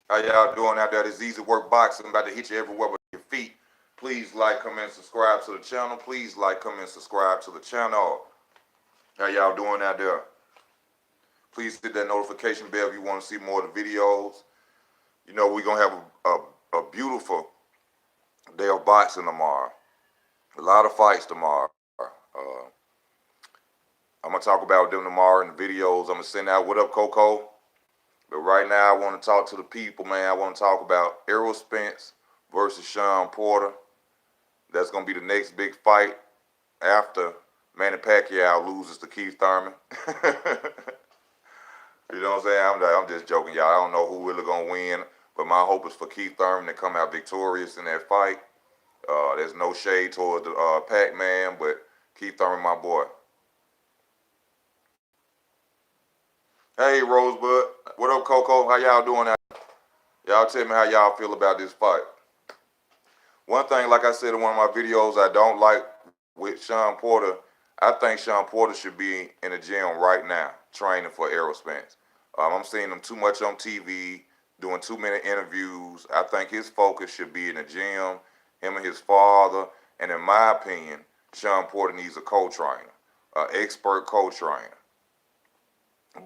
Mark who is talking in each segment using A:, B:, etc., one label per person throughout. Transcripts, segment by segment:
A: How y'all doing out there? This easy work boxing about to hit you everywhere with your feet. Please like, comment, subscribe to the channel. Please like, comment, subscribe to the channel. How y'all doing out there? Please hit that notification bell if you want to see more of the videos. You know we're gonna have a beautiful day of boxing tomorrow. A lot of fights tomorrow. I'm gonna talk about them tomorrow in the videos. I'm gonna send out what up, Coco. But right now, I want to talk to the people, man. I want to talk about Errol Spence versus Shawn Porter. That's going to be the next big fight after Manny Pacquiao loses to Keith Thurman. You know what I'm saying? I'm just joking, y'all. I don't know who really going to win, but my hope is for Keith Thurman to come out victorious in that fight. There's no shade towards the Pac-Man, but Keith Thurman, my boy. Hey, Rosebud. What up, Coco? How y'all doing out? Y'all tell me how y'all feel about this fight. One thing, like I said in one of my videos, I don't like with Shawn Porter. I think Shawn Porter should be in the gym right now, training for Errol Spence. I'm seeing him too much on TV, doing too many interviews. I think his focus should be in the gym, him and his father. And in my opinion, Shawn Porter needs a co-trainer, an expert co-trainer.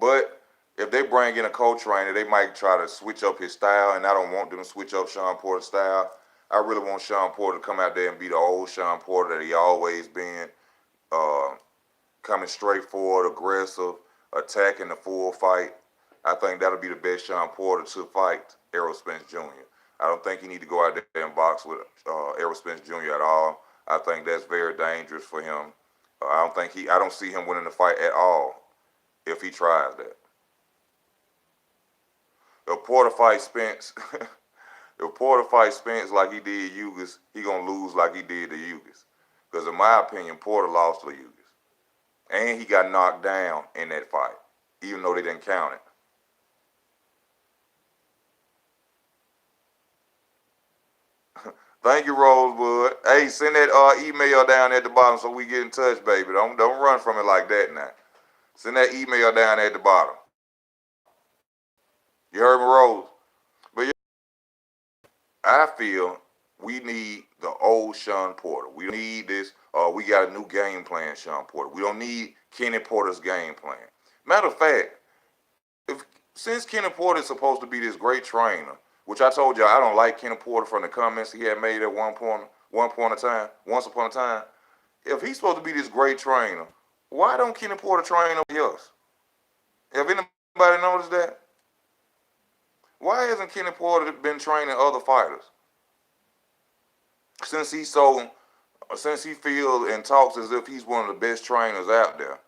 A: But if they bring in a co-trainer, they might try to switch up his style, and I don't want them to switch up Shawn Porter's style. I really want Shawn Porter to come out there and be the old Shawn Porter that he always been, uh, coming straight forward, aggressive, attacking the full fight. I think that'll be the best Shawn Porter to fight Errol Spence Jr. I don't think he need to go out there and box with Errol Spence Jr. at all. I think that's very dangerous for him. I don't see him winning the fight at all if he tries that. If Porter fights Spence, if Porter fights Spence like he did Ugas, he gonna lose like he did to Ugas. Because in my opinion, Porter lost to Ugas, and he got knocked down in that fight, even though they didn't count it. Thank you, Rosewood. Hey, send that email down at the bottom so we get in touch, baby. Don't run from it like that now. Send that email down at the bottom. You heard me, Rose? But yeah, I feel we need the old Shawn Porter. We don't need this. We got a new game plan, Shawn Porter. We don't need Kenny Porter's game plan. Matter of fact, if since Kenny Porter is supposed to be this great trainer, which I told y'all I don't like Kenny Porter from the comments he had made at once upon a time. If he's supposed to be this great trainer, why don't Kenny Porter train nobody else? Have anybody noticed that? Why hasn't Kenny Porter been training other fighters? Since he's so since he feels and talks as if he's one of the best trainers out there.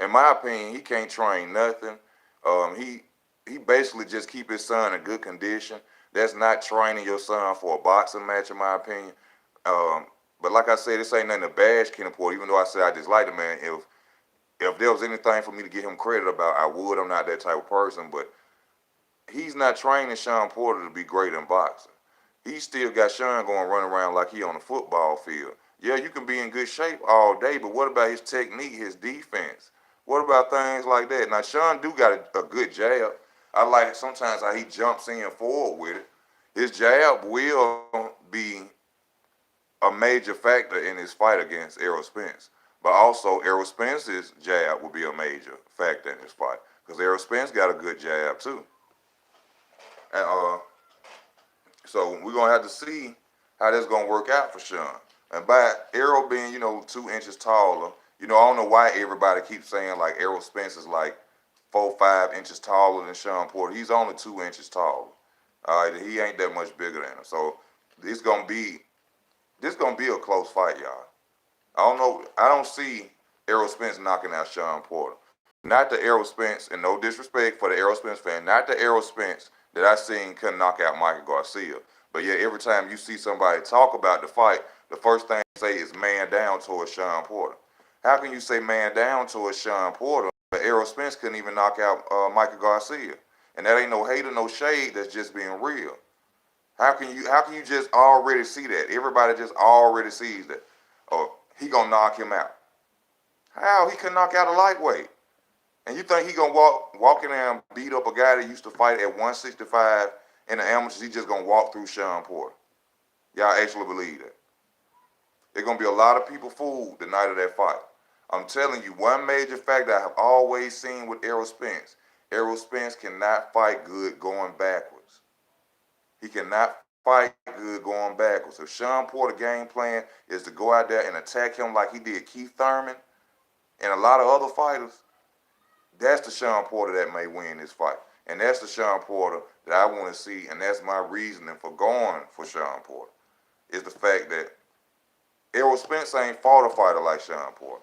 A: In my opinion, he can't train nothing. He basically just keep his son in good condition. That's not training your son for a boxing match, in my opinion. Um, but like I said, this ain't nothing to bash Kenny Porter. Even though I said I dislike the man, if there was anything for me to give him credit about, I would. I'm not that type of person, but he's not training Shawn Porter to be great in boxing. He still got Shawn going running around like he on a football field. Yeah, you can be in good shape all day, but what about his technique, his defense? What about things like that? Now, Shawn do got a good jab. I like sometimes how he jumps in forward with it. His jab will be a major factor in his fight against Errol Spence. But also, Errol Spence's jab will be a major factor in his fight because Errol Spence got a good jab too. And so we're gonna have to see how that's gonna work out for Shawn. And by Errol being, 2 inches taller, I don't know why everybody keeps saying like Errol Spence is like 4, 5 inches taller than Shawn Porter. He's only 2 inches taller. All right, he ain't that much bigger than him. So this gonna be this gonna be a close fight, y'all. I don't know. I don't see Errol Spence knocking out Shawn Porter. Not the Errol Spence, and no disrespect for the Errol Spence fan, not the Errol Spence that I seen couldn't knock out Michael Garcia. But yeah, every time you see somebody talk about the fight, the first thing they say is man down towards Shawn Porter. How can you say man down towards Shawn Porter, but Errol Spence couldn't even knock out Michael Garcia? And that ain't no hate or no shade. That's just being real. How can you just already see that? Everybody just already sees that. Oh, he gonna knock him out. How he can knock out a lightweight? And you think he gonna walk in there and beat up a guy that used to fight at 165 in the amateurs, he's just going to walk through Shawn Porter. Y'all actually believe that? There's going to be a lot of people fooled the night of that fight. I'm telling you, one major factor I have always seen with Errol Spence cannot fight good going backwards. He cannot fight good going backwards. If Shawn Porter game plan is to go out there and attack him like he did Keith Thurman and a lot of other fighters, that's the Shawn Porter that may win this fight. And that's the Shawn Porter that I want to see, and that's my reasoning for going for Shawn Porter, is the fact that Errol Spence ain't fought a fighter like Shawn Porter.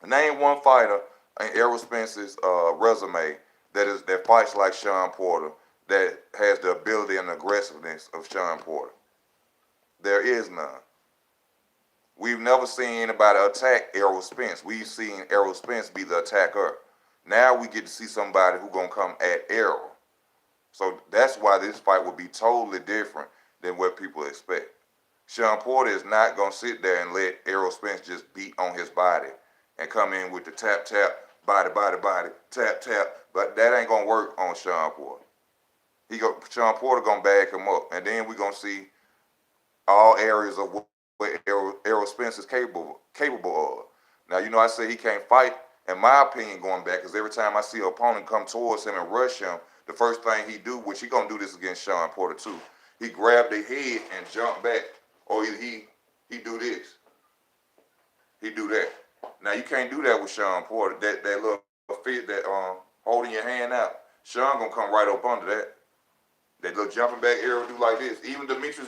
A: Name one fighter in Errol Spence's resume that fights like Shawn Porter, that has the ability and aggressiveness of Shawn Porter. There is none. We've never seen anybody attack Errol Spence. We've seen Errol Spence be the attacker. Now we get to see somebody who's going to come at Errol. So that's why this fight would be totally different than what people expect. Shawn Porter is not going to sit there and let Errol Spence just beat on his body and come in with the tap, body, tap, but that ain't going to work on Shawn Porter. Shawn Porter going to back him up, and then we're going to see all areas of what Errol Spence is capable of. Now, you know, I say he can't fight, in my opinion, going back, because every time I see an opponent come towards him and rush him, the first thing he do, which he going to do this against Shawn Porter too, he grab their head and jump back, or he do this. He do that. Now, you can't do that with Shawn Porter. That little fit, that holding your hand out, Shawn going to come right up under that. That little jumping back arrow do like this. Even Demetrius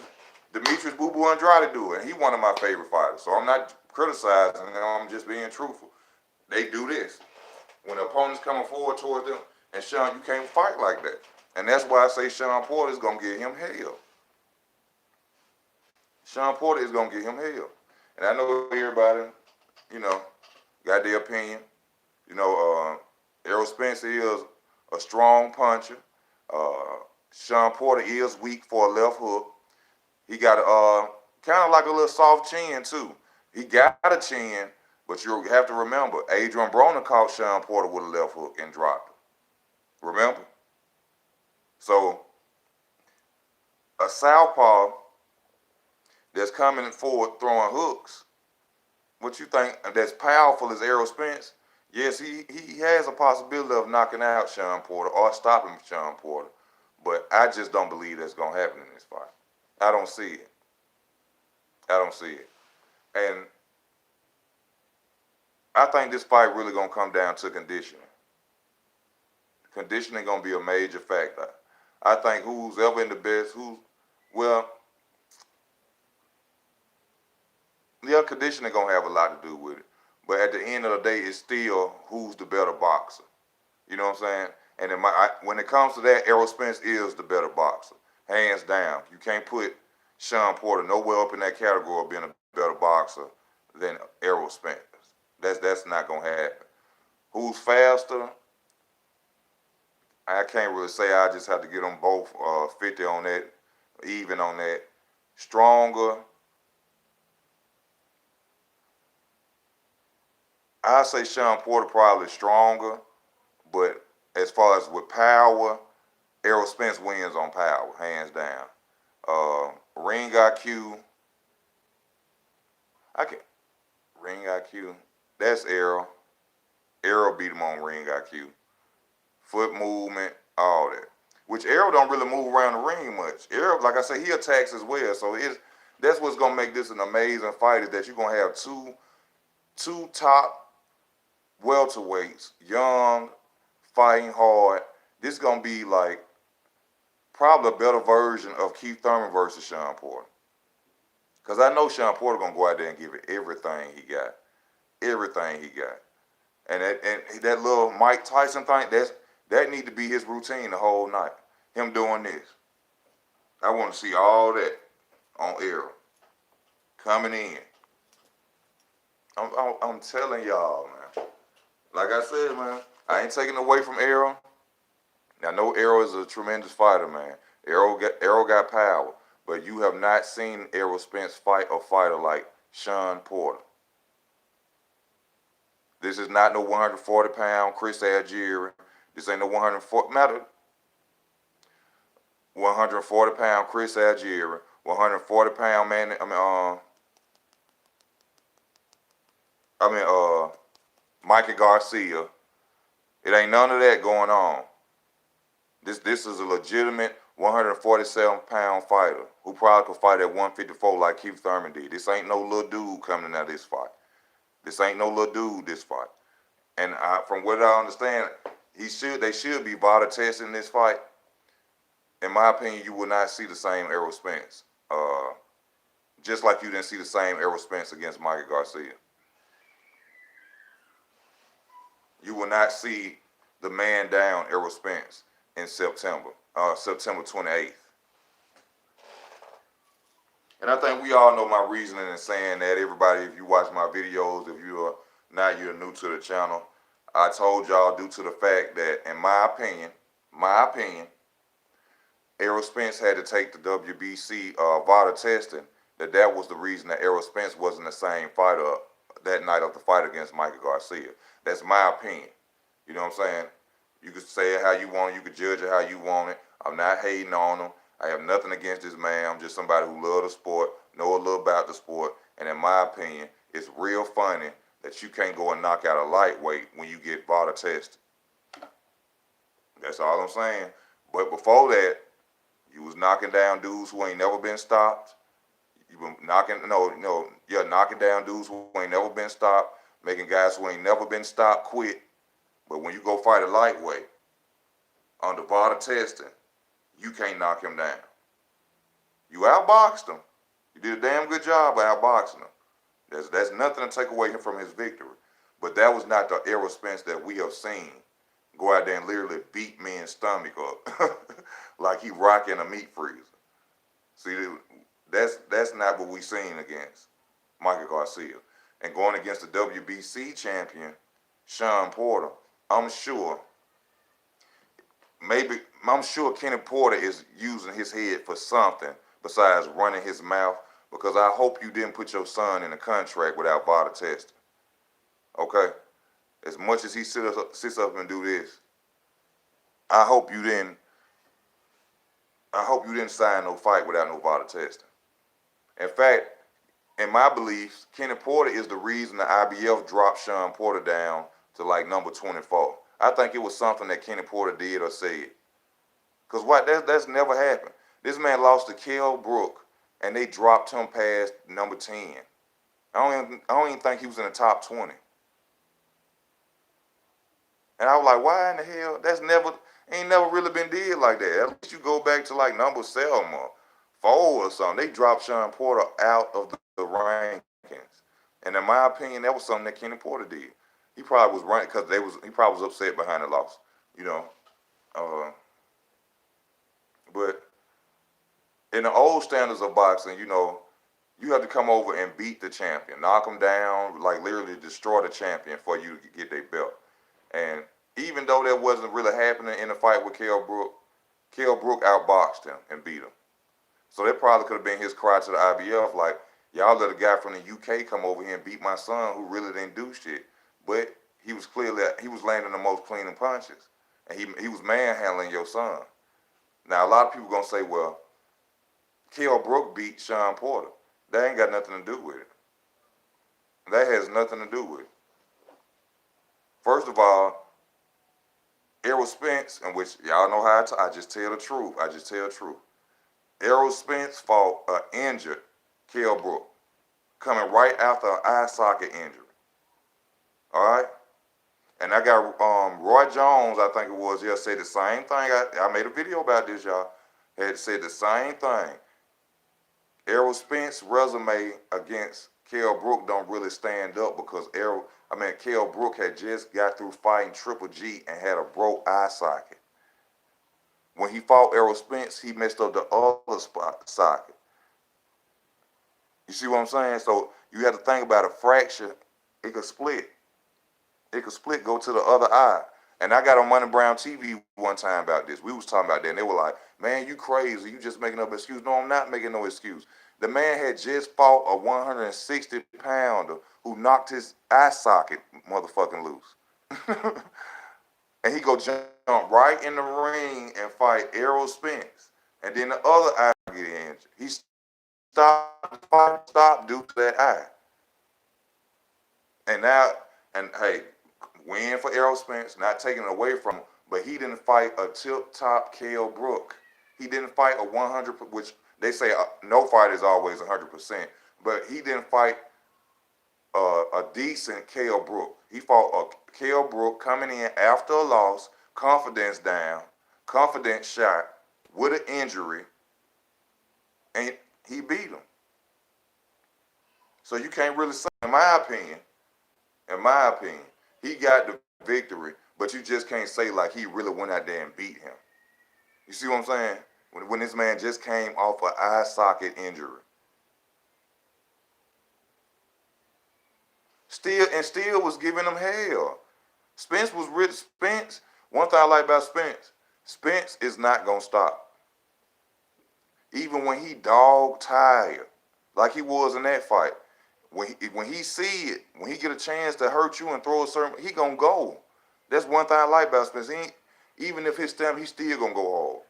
A: Boo Boo Andrade do it. And he one of my favorite fighters. So I'm not criticizing him. I'm just being truthful. They do this. When the opponent's coming forward towards them, and Shawn, you can't fight like that. And that's why I say Shawn Porter is going to get him hell. Shawn Porter is going to get him hell. And I know everybody, you know, got their opinion. You know, Errol Spence is a strong puncher. Shawn Porter is weak for a left hook. He got kind of like a little soft chin too. He got a chin, but you have to remember, Adrian Broner caught Shawn Porter with a left hook and dropped him. Remember? So a southpaw that's coming forward throwing hooks, what you think that's powerful as Errol Spence? Yes, he has a possibility of knocking out Shawn Porter or stopping Shawn Porter, but I just don't believe that's going to happen in this fight. I don't see it. I don't see it. And I think this fight really going to come down to conditioning. Conditioning going to be a major factor. I think who's ever in the best, conditioning going to have a lot to do with it. But at the end of the day, it's still who's the better boxer. You know what I'm saying? And when it comes to that, Errol Spence is the better boxer, hands down. You can't put Shawn Porter nowhere up in that category of being a better boxer than Errol Spence. That's not gonna happen. Who's faster? I can't really say. I just have to get them both 50 on that, even on that. Stronger. I say Shawn Porter probably stronger, but as far as with power, Errol Spence wins on power, hands down. Ring IQ, ring IQ. That's Errol. Errol beat him on ring IQ. Foot movement, all that. Which Errol don't really move around the ring much. Errol, like I say, he attacks as well. So that's what's gonna make this an amazing fight, is that you're gonna have two top welterweights, young, fighting hard. This is gonna be like probably a better version of Keith Thurman versus Shawn Porter. Because I know Shawn Porter gonna go out there and give it everything he got. Everything he got. And that little Mike Tyson thing, that need to be his routine the whole night. Him doing this. I want to see all that on Errol. Coming in. I'm telling y'all, man. Like I said, man, I ain't taking away from Errol. I know Errol is a tremendous fighter, man. Errol got power. But you have not seen Errol Spence fight a fighter like Shawn Porter. This is not no 140-pound Chris Algieri. This ain't no 140. Matter. 140-pound Chris Algieri, 140-pound man. Mikey Garcia. It ain't none of that going on. This is a legitimate 147-pound fighter who probably could fight at 154 like Keith Thurman did. This ain't no little dude coming out of this fight. This ain't no little dude, this fight. And from what I understand, they should be VADA testing this fight. In my opinion, you will not see the same Errol Spence. Just like you didn't see the same Errol Spence against Mikey Garcia. You will not see the man down Errol Spence in September 28th. And I think we all know my reasoning in saying that. Everybody, if you watch my videos, if you're new to the channel, I told y'all due to the fact that, in my opinion, Errol Spence had to take the WBC VADA testing, that was the reason that Errol Spence wasn't the same fighter that night of the fight against Mikey Garcia. That's my opinion. You know what I'm saying? You could say it how you want it. You could judge it how you want it. I'm not hating on him. I have nothing against this man. I'm just somebody who loves the sport, know a little about the sport, and in my opinion, it's real funny that you can't go and knock out a lightweight when you get VADA tested. That's all I'm saying. But before that, you was knocking down dudes who ain't never been stopped. You been knocking down dudes who ain't never been stopped, making guys who ain't never been stopped quit. But when you go fight a lightweight under VADA testing, you can't knock him down. You outboxed him. You did a damn good job of outboxing him. That's nothing to take away from his victory. But that was not the Errol Spence that we have seen go out there and literally beat men's stomach up like he rocking a meat freezer. See, that's not what we seen against Michael Garcia. And going against the WBC champion, Shawn Porter, I'm sure Kenny Porter is using his head for something besides running his mouth, because I hope you didn't put your son in a contract without VADA testing. Okay? As much as he sits up and do this, I hope you didn't sign no fight without no VADA testing. In fact, in my beliefs, Kenny Porter is the reason the IBF dropped Shawn Porter down to like number 24. I think it was something that Kenny Porter did or said. Because that's never happened. This man lost to Kell Brook, and they dropped him past number 10. I don't even think he was in the top 20. And I was like, why in the hell? Ain't never really been did like that. At least you go back to like number 7 or 4 or something. They dropped Shawn Porter out of the rankings. And in my opinion, that was something that Kenny Porter did. He probably was running because he probably was upset behind the loss, you know. But in the old standards of boxing, you know, you have to come over and beat the champion, knock him down, like literally destroy the champion for you to get their belt. And even though that wasn't really happening in the fight with Kell Brook outboxed him and beat him. So that probably could have been his cry to the IBF, like, y'all let a guy from the UK come over here and beat my son who really didn't do shit. But he was landing the most clean punches. And he was manhandling your son. Now, a lot of people going to say, well, Kell Brook beat Shawn Porter. That ain't got nothing to do with it. That has nothing to do with it. First of all, Errol Spence, in which y'all know how I just tell the truth. I just tell the truth. Errol Spence fought an injured Kell Brook, coming right after an eye socket injury. All right? And I got Roy Jones, I think it was, said the same thing. I made a video about this, y'all. Had said the same thing. Errol Spence's resume against Kell Brook don't really stand up because Kell Brook had just got through fighting Triple G and had a broke eye socket. When he fought Errol Spence, he messed up the other socket. You see what I'm saying? So you have to think about a fracture. It could split. It could split, go to the other eye. And I got on Money Brown TV one time about this. We was talking about that, and they were like, man, you crazy. You just making up an excuse. No, I'm not making no excuse. The man had just fought a 160-pounder who knocked his eye socket motherfucking loose. And he go jump right in the ring and fight Errol Spence. and then the other eye get injured. He stopped the fight, stopped due to that eye. And now, and hey, win for Errol Spence, not taking it away from him, but he didn't fight a tip-top Kell Brook. He didn't fight a 100, which they say no fight is always 100%, but he didn't fight a decent Kell Brook. He fought a Kell Brook coming in after a loss, confidence down, confidence shot, with an injury, and he beat him. So you can't really say, in my opinion, he got the victory, but you just can't say like he really went out there and beat him. You see what I'm saying? When this man just came off an eye socket injury. Still was giving him hell. Spence was rich. Spence, one thing I like about Spence is not going to stop. Even when he dog tired, like he was in that fight. When he see it, when he get a chance to hurt you and throw a certain, he gonna go. That's one thing I like about Spence. Even if his stamina, he still gonna go hard.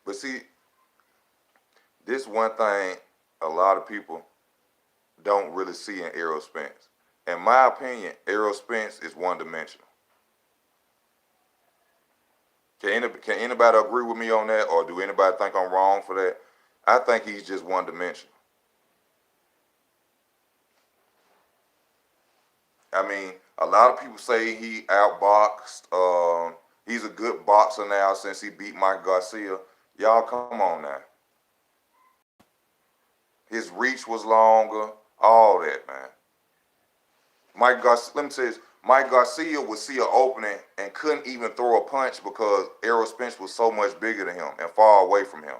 A: But see, this one thing a lot of people don't really see in Errol Spence. In my opinion, Errol Spence is one-dimensional. Can anybody agree with me on that, or do anybody think I'm wrong for that? I think he's just one-dimensional. I mean, a lot of people say he outboxed. He's a good boxer now since he beat Mike Garcia. Y'all come on now. His reach was longer, all that, man. Let me say this. Mike Garcia would see an opening and couldn't even throw a punch because Errol Spence was so much bigger than him and far away from him.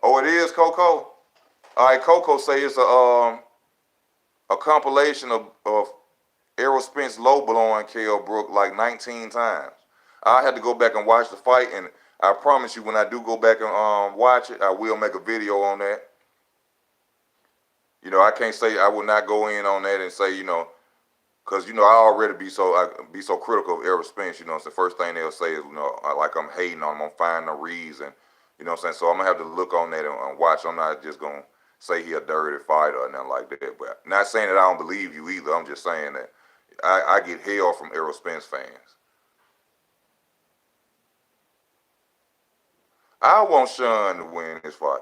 A: Oh, it is, Coco? All right, Coco say it's a compilation of Errol Spence low blowing Kell Brook like 19 times. I had to go back and watch the fight, and I promise you, when I do go back and watch it, I will make a video on that. You know, I can't say I will not go in on that and say, you know, because, you know, I already be so critical of Errol Spence. You know, it's the first thing they'll say is, you know, like I'm hating on him, I'm finding a reason. You know what I'm saying? So I'm going to have to look on that and watch. I'm not just going to say he a dirty fighter or nothing like that. But not saying that I don't believe you either. I'm just saying that I get hell from Errol Spence fans. I want Shawn to win this fight.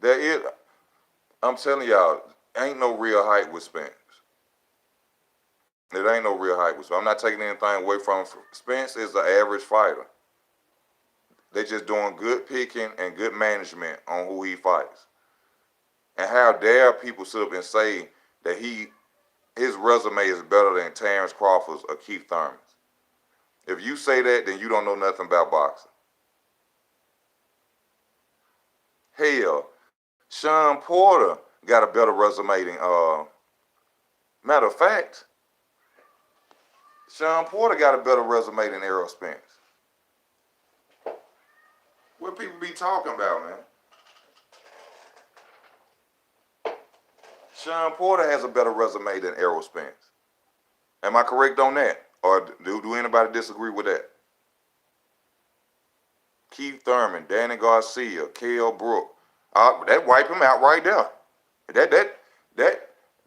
A: There is, I'm telling y'all, ain't no real height with Spence. It ain't no real height with Spence. I'm not taking anything away from him. Spence is an average fighter. They just doing good picking and good management on who he fights. And how dare people sit up and say that his resume is better than Terrence Crawford's or Keith Thurman's. If you say that, then you don't know nothing about boxing. Hell, Shawn Porter got a better resume than, matter of fact, Shawn Porter got a better resume than Errol Spence. What people be talking about, man? Shawn Porter has a better resume than Errol Spence. Am I correct on that? Or do anybody disagree with that? Keith Thurman, Danny Garcia, Kell Brook. That wiped him out right there.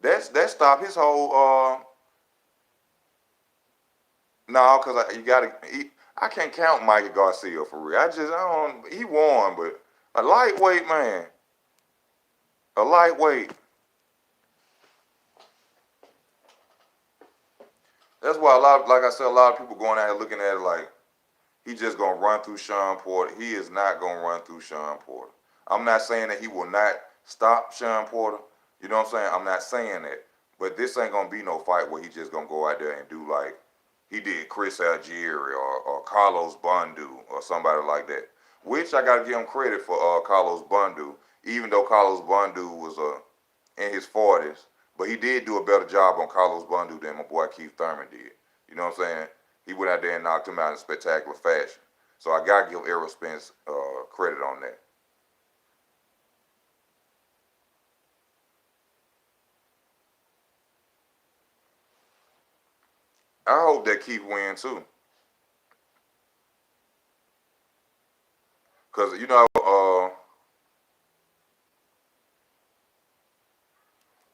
A: That stopped his whole no, because I can't count Mikey Garcia for real. I don't, he won, but a lightweight, man. A lightweight. That's why like I said, a lot of people going out here looking at it like he just gonna run through Shawn Porter. He is not gonna run through Shawn Porter. I'm not saying that he will not stop Shawn Porter. You know what I'm saying? I'm not saying that. But this ain't gonna be no fight where he just gonna go out there and do like he did Chris Algieri or Carlos Bundu or somebody like that. Which I gotta give him credit for Carlos Bundu, even though Carlos Bundu was in his 40s. But he did do a better job on Carlos Bundu than my boy Keith Thurman did. You know what I'm saying? He went out there and knocked him out in spectacular fashion. So I gotta give Errol Spence credit on that. I hope that Keith win too. Cause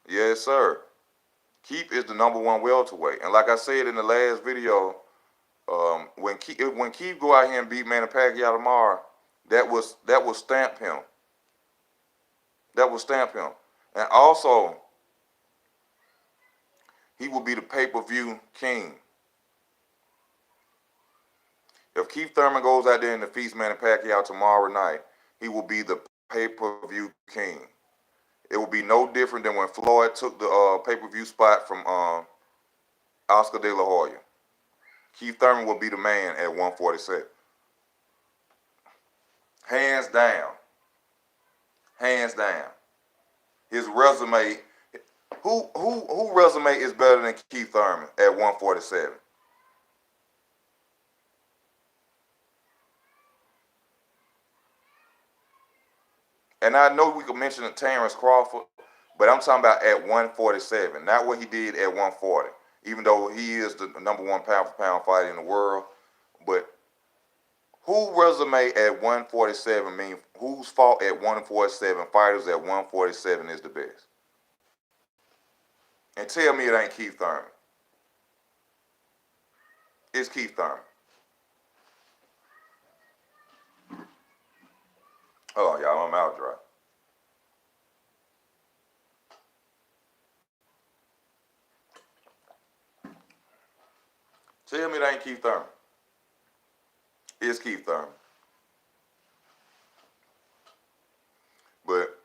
A: yes sir. Keith is the number one welterweight, and like I said in the last video, when Keith go out here and beat Manny Pacquiao tomorrow, that will stamp him. That will stamp him, and also he will be the pay-per-view king. If Keith Thurman goes out there and defeats Manny Pacquiao tomorrow night, he will be the pay-per-view king. It will be no different than when Floyd took the pay-per-view spot from Oscar De La Hoya. Keith Thurman will be the man at 147. Hands down. Hands down. His resume, who resume is better than Keith Thurman at 147? And I know we could mention Terrence Crawford, but I'm talking about at 147, not what he did at 140. Even though he is the number one pound for pound fighter in the world, but who resume at 147 mean who's fought at 147 fighters at 147 is the best? And tell me it ain't Keith Thurman. It's Keith Thurman. Oh y'all, I'm out dry. Tell me it ain't Keith Thurman. It's Keith Thurman. But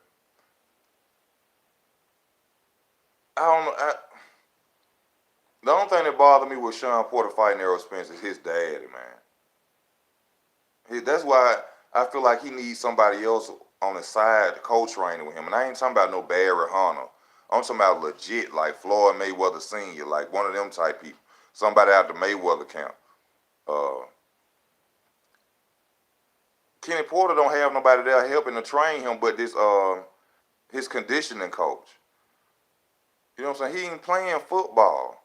A: I don't know. The only thing that bothered me with Shawn Porter fighting Errol Spence is his daddy, man. That's why I feel like he needs somebody else on the side to co-train with him. And I ain't talking about no Barry Hunter. I'm talking about legit, like Floyd Mayweather Sr., like one of them type people. Somebody out the Mayweather camp. Uh, Kenny Porter don't have nobody there helping to train him but this his conditioning coach. You know what I'm saying? He ain't playing football.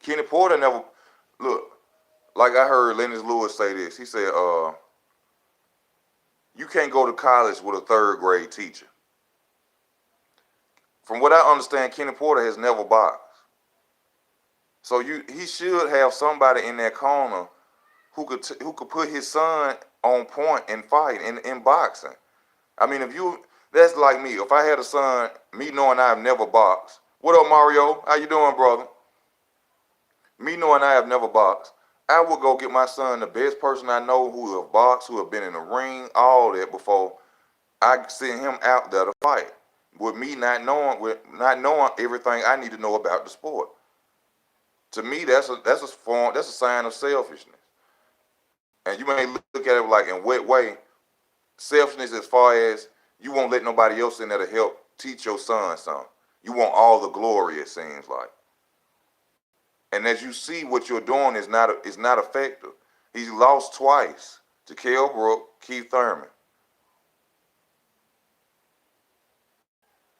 A: Kenny Porter never look, like I heard Lennox Lewis say this. He said, you can't go to college with a third grade teacher. From what I understand, Kenny Porter has never boxed. So he should have somebody in that corner who could put his son on point and fight in boxing. I mean, that's like me. If I had a son, me knowing I've never boxed. What up, Mario? How you doing, brother? Me knowing I have never boxed, I would go get my son the best person I know who have boxed, who have been in the ring, all that before I send him out there to fight. With me not knowing everything I need to know about the sport. To me, that's a sign of selfishness. And you may look at it like in what way? Selfishness as far as you won't let nobody else in there to help teach your son something. You want all the glory, it seems like. And as you see, what you're doing is not effective. He's lost twice to Kell Brook, Keith Thurman.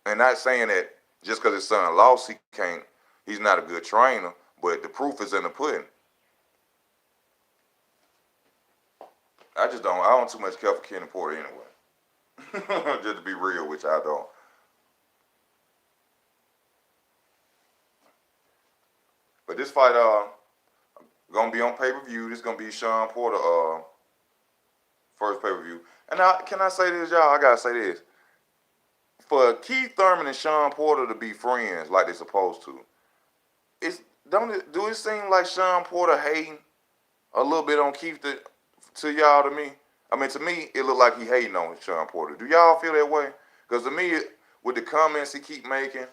A: And not saying that just because his son lost, he's not a good trainer, but the proof is in the pudding. I don't too much care for Kenny Porter anyway. Just to be real with you, I don't. But this fight, gonna be on pay-per-view. This gonna be Shawn Porter, first pay-per-view. And can I say this, y'all? I gotta say this. For Keith Thurman and Shawn Porter to be friends like they're supposed to, do it seem like Shawn Porter hating a little bit on Keith to y'all, to me? I mean, to me, it looked like he hating on Shawn Porter. Do y'all feel that way? Because to me, with the comments he keep making,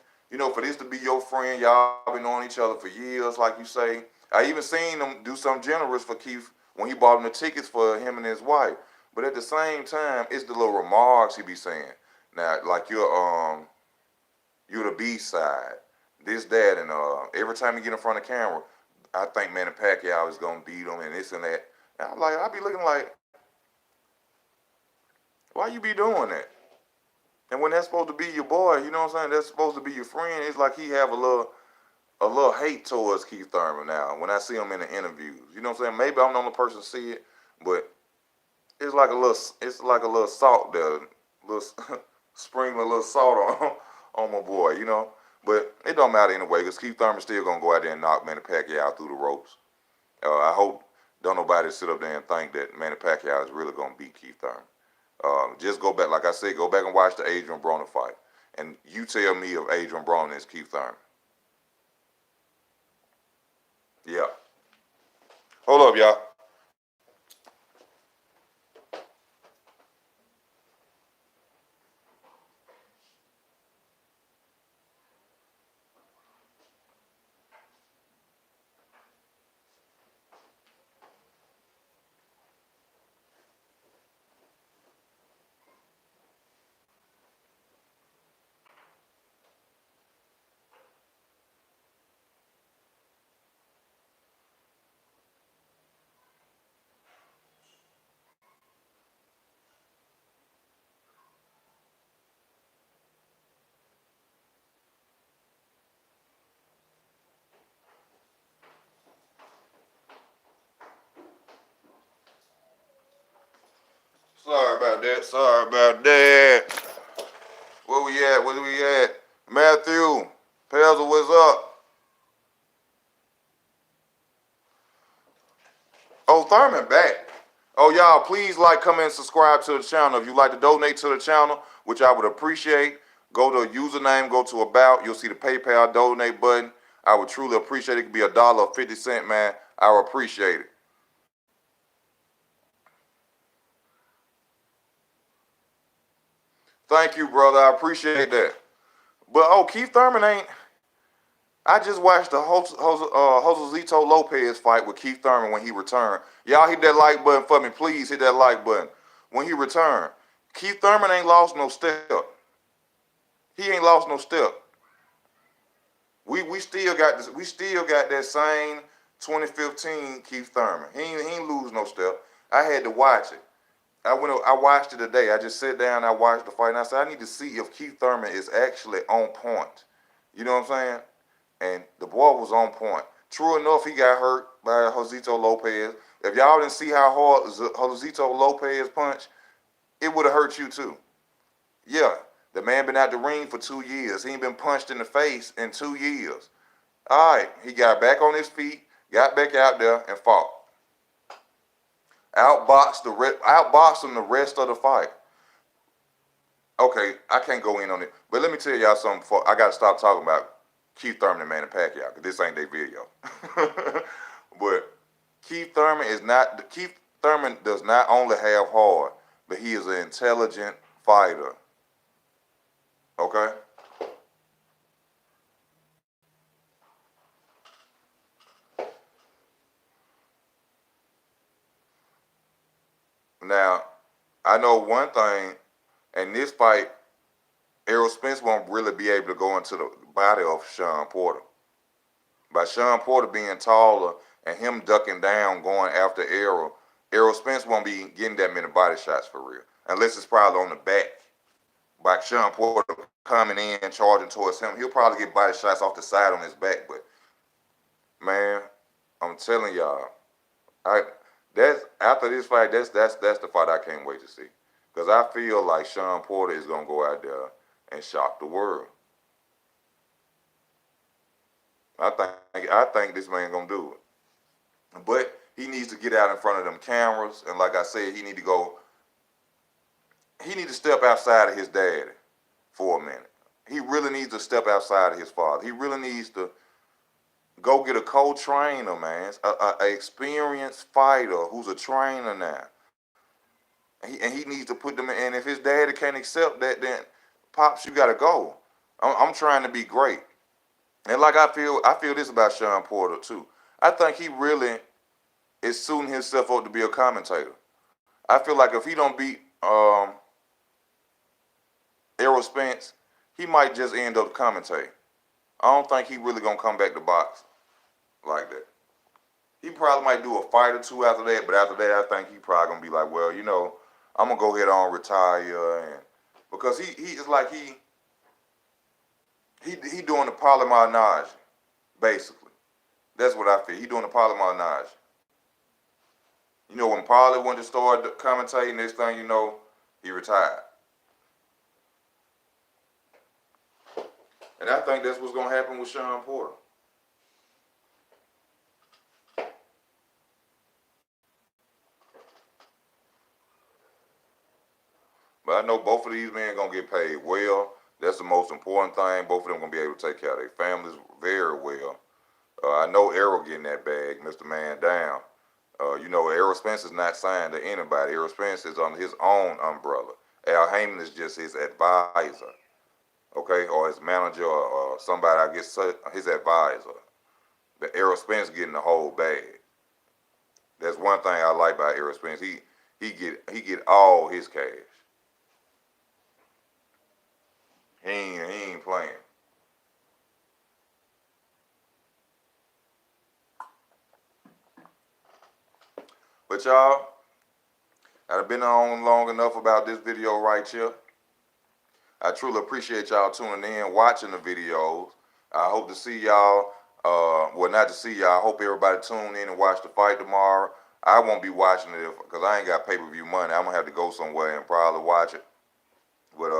A: for this to be your friend, y'all been knowing each other for years, like you say. I even seen him do something generous for Keith when he bought him the tickets for him and his wife. But at the same time, it's the little remarks he be saying. Now, like you're the B side, this, that, and every time you get in front of camera, I think Manny Pacquiao is gonna beat him and this and that. And I'm like, I be looking like, why you be doing that? And when that's supposed to be your boy, you know what I'm saying? That's supposed to be your friend. It's like he have a little. a little hate towards Keith Thurman now when I see him in the interviews. You know what I'm saying? Maybe I'm the only person to see it, but it's like a little salt there, little sprinkle a little salt on on my boy, you know. But it don't matter anyway, because Keith Thurman's still gonna go out there and knock Manny Pacquiao out through the ropes. I hope don't nobody sit up there and think that Manny Pacquiao is really gonna beat Keith Thurman. Just go back, like I said, go back and watch the Adrian Broner fight, and you tell me if Adrian Broner is Keith Thurman. Yeah. Hold up, y'all. Sorry about that. Sorry about that. Where we at? Where we at? Matthew, Pelzer, what's up? Oh, Thurman back. Oh, y'all, please like, comment, and subscribe to the channel. If you'd like to donate to the channel, which I would appreciate, go to a username, go to About. You'll see the PayPal donate button. I would truly appreciate it. It could be $1.50, man. I would appreciate it. Thank you, brother. I appreciate that. But, oh, Keith Thurman ain't. I just watched the Josezito Lopez fight with Keith Thurman when he returned. Y'all hit that like button for me. Please hit that like button. When he returned, Keith Thurman ain't lost no step. He ain't lost no step. We still got this. We still got that same 2015 Keith Thurman. He ain't lose no step. I had to watch it. I watched it today. I just sat down. I watched the fight, and I said I need to see if Keith Thurman is actually on point. You know what I'm saying? And the boy was on point. True enough, he got hurt by Josezito Lopez. If y'all didn't see how hard Josezito Lopez punched, it would have hurt you too. Yeah, the man been out the ring for 2 years. He ain't been punched in the face in 2 years. All right, he got back on his feet, got back out there and fought. Outboxed him the rest of the fight. Okay, I can't go in on it, but let me tell y'all something. Before I got to stop talking about Keith Thurman and Manny Pacquiao, because this ain't their video. But Keith Thurman does not only have heart, but he is an intelligent fighter. Okay? Now, I know one thing, in this fight, Errol Spence won't really be able to go into the body of Shawn Porter. By Shawn Porter being taller and him ducking down, going after Errol Spence won't be getting that many body shots for real. Unless it's probably on the back. By Shawn Porter coming in, charging towards him, he'll probably get body shots off the side on his back. But, man, I'm telling y'all, that's after this fight, that's the fight I can't wait to see. Because I feel like Shawn Porter is going to go out there and shock the world. I think this man gonna do it, but he needs to get out in front of them cameras, and like I said, he need to go. He need to step outside of his daddy for a minute. He really needs to step outside of his father. He really needs to go get a co-trainer, man, a experienced fighter who's a trainer now, and he needs to put them in. And if his daddy can't accept that, then pops, you gotta go. I'm trying to be great. And like I feel this about Shawn Porter too. I think he really is suiting himself up to be a commentator. I feel like if he don't beat Errol Spence, he might just end up commentating. I don't think he really gonna come back to box like that. He probably might do a fight or two after that, but after that, I think he probably gonna be like, well, I'm gonna go ahead on retire, and because he is like he doing the polymarnage. basically. That's what I feel. He doing the polymarnage. You know, when Paulie wanted to start commentating, next thing you know, he retired. And I think that's what's going to happen with Shawn Porter. But I know both of these men going to get paid well. That's the most important thing. Both of them going to be able to take care of their families very well. I know Errol getting that bag, Mr. Man Down. You know, Errol Spence is not signed to anybody. Errol Spence is on his own umbrella. Al Heyman is just his advisor, okay, or his manager, or somebody, I guess, his advisor. But Errol Spence getting the whole bag. That's one thing I like about Errol Spence. He get all his cash. He ain't playing. But y'all, I've been on long enough about this video right here. I truly appreciate y'all tuning in, watching the videos. I hope to see y'all. Well, not to see y'all. I hope everybody tune in and watch the fight tomorrow. I won't be watching it because I ain't got pay-per-view money. I'm gonna have to go somewhere and probably watch it. But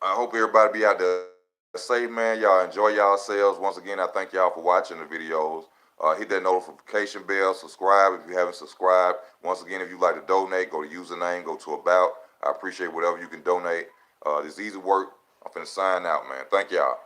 A: I hope everybody be out there safe, man. Y'all enjoy yourselves. Once again, I thank y'all for watching the videos. Hit that notification bell, subscribe if you haven't subscribed. Once again, if you'd like to donate, go to username, go to about. I appreciate whatever you can donate. This easy work. I'm finna sign out, man. Thank y'all.